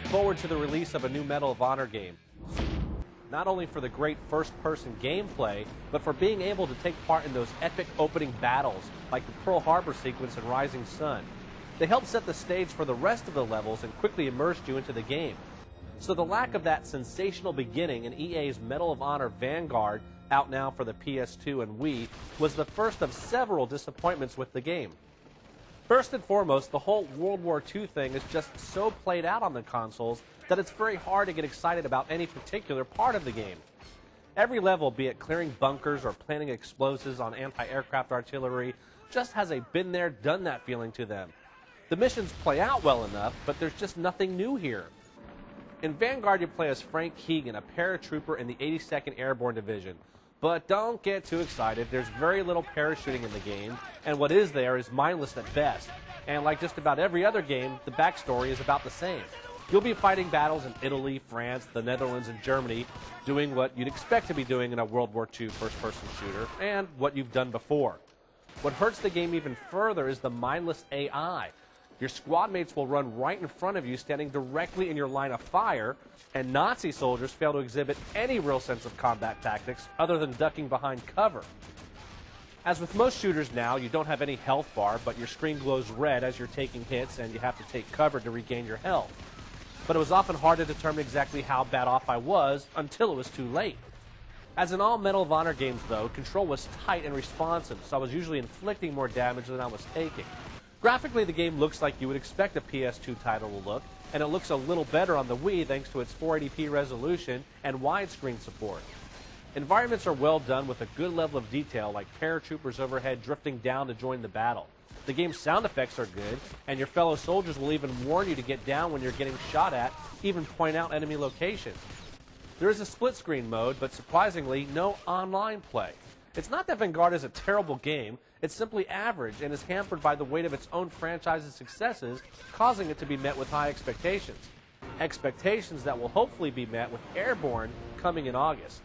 forward to the release of a new Medal of Honor game. Not only for the great first-person gameplay, but for being able to take part in those epic opening battles, like the Pearl Harbor sequence in Rising Sun. They help set the stage for the rest of the levels and quickly immersed you into the game. So the lack of that sensational beginning in EA's Medal of Honor Vanguard, out now for the PS2 and Wii, was the first of several disappointments with the game. First and foremost, the whole World War II thing is just so played out on the consoles that it's very hard to get excited about any particular part of the game. Every level, be it clearing bunkers or planting explosives on anti-aircraft artillery, just has a been-there, done-that feeling to them. The missions play out well enough, but there's just nothing new here. In Vanguard, you play as Frank Keegan, a paratrooper in the 82nd Airborne Division. But don't get too excited. There's very little parachuting in the game, and what is there is mindless at best. And like just about every other game, the backstory is about the same. You'll be fighting battles in Italy, France, the Netherlands, and Germany, doing what you'd expect to be doing in a World War II first-person shooter, and what you've done before. What hurts the game even further is the mindless AI. Your squad mates will run right in front of you, standing directly in your line of fire, and Nazi soldiers fail to exhibit any real sense of combat tactics other than ducking behind cover. As with most shooters now, you don't have any health bar, but your screen glows red as you're taking hits and you have to take cover to regain your health. But it was often hard to determine exactly how bad off I was until it was too late. As in all Medal of Honor games, though, control was tight and responsive, so I was usually inflicting more damage than I was taking. Graphically, the game looks like you would expect a PS2 title to look, and it looks a little better on the Wii thanks to its 480p resolution and widescreen support. Environments are well done with a good level of detail, like paratroopers overhead drifting down to join the battle. The game's sound effects are good, and your fellow soldiers will even warn you to get down when you're getting shot at, even point out enemy locations. There is a split-screen mode, but surprisingly, no online play. It's not that Vanguard is a terrible game, it's simply average and is hampered by the weight of its own franchise's successes, causing it to be met with high expectations. Expectations that will hopefully be met with Airborne coming in August.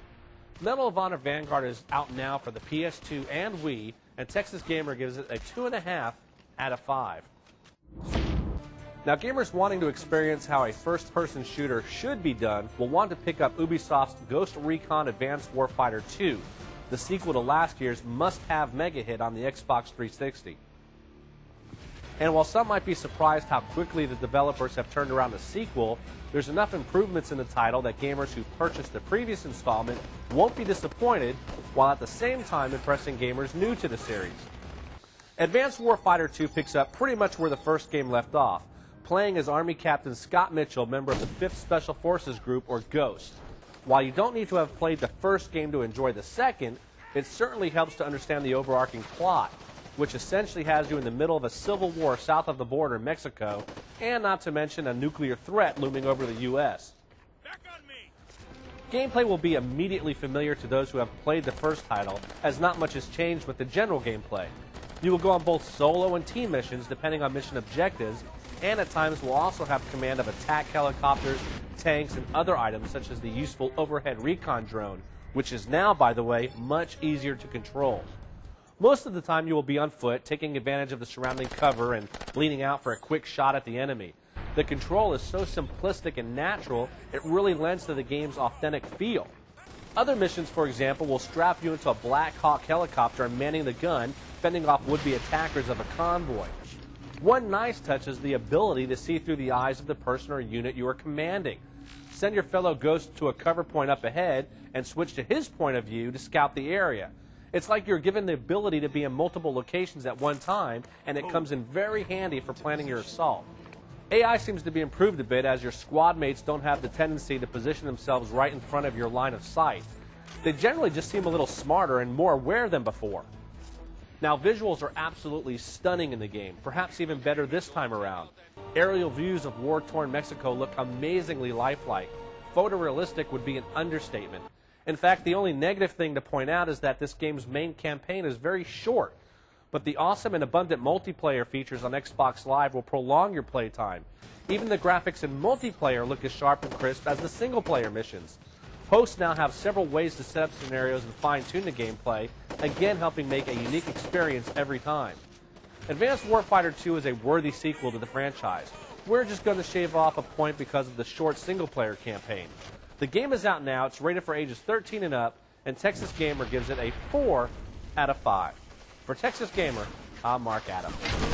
Medal of Honor Vanguard is out now for the PS2 and Wii, and Texas Gamer gives it a 2.5 out of 5. Now, gamers wanting to experience how a first-person shooter should be done will want to pick up Ubisoft's Ghost Recon Advanced Warfighter 2, the sequel to last year's must-have mega hit on the Xbox 360. And while some might be surprised how quickly the developers have turned around a sequel, there's enough improvements in the title that gamers who purchased the previous installment won't be disappointed, while at the same time impressing gamers new to the series. Advanced Warfighter 2 picks up pretty much where the first game left off, playing as Army Captain Scott Mitchell, member of the 5th Special Forces Group, or GHOST. While you don't need to have played the first game to enjoy the second, it certainly helps to understand the overarching plot, which essentially has you in the middle of a civil war south of the border in Mexico, and not to mention a nuclear threat looming over the U.S. Back on me. Gameplay will be immediately familiar to those who have played the first title, as not much has changed with the general gameplay. You will go on both solo and team missions depending on mission objectives, and at times will also have command of attack helicopters, tanks, and other items such as the useful overhead recon drone, which is now, by the way, much easier to control. Most of the time you will be on foot, taking advantage of the surrounding cover and leaning out for a quick shot at the enemy. The control is so simplistic and natural, it really lends to the game's authentic feel. Other missions, for example, will strap you into a Black Hawk helicopter and manning the gun, fending off would-be attackers of a convoy. One nice touch is the ability to see through the eyes of the person or unit you are commanding. Send your fellow ghost to a cover point up ahead and switch to his point of view to scout the area. It's like you're given the ability to be in multiple locations at one time, and it comes in very handy for planning your assault. AI seems to be improved a bit as your squad mates don't have the tendency to position themselves right in front of your line of sight. They generally just seem a little smarter and more aware than before. Now, visuals are absolutely stunning in the game, perhaps even better this time around. Aerial views of war-torn Mexico look amazingly lifelike. Photorealistic would be an understatement. In fact, the only negative thing to point out is that this game's main campaign is very short, but the awesome and abundant multiplayer features on Xbox Live will prolong your playtime. Even the graphics in multiplayer look as sharp and crisp as the single-player missions. Hosts now have several ways to set up scenarios and fine-tune the gameplay, again helping make a unique experience every time. Advanced Warfighter 2 is a worthy sequel to the franchise. we're just going to shave off a point because of the short single-player campaign. The game is out now. It's rated for ages 13 and up, and Texas Gamer gives it a 4 out of 5. For Texas Gamer, I'm Mark Adams.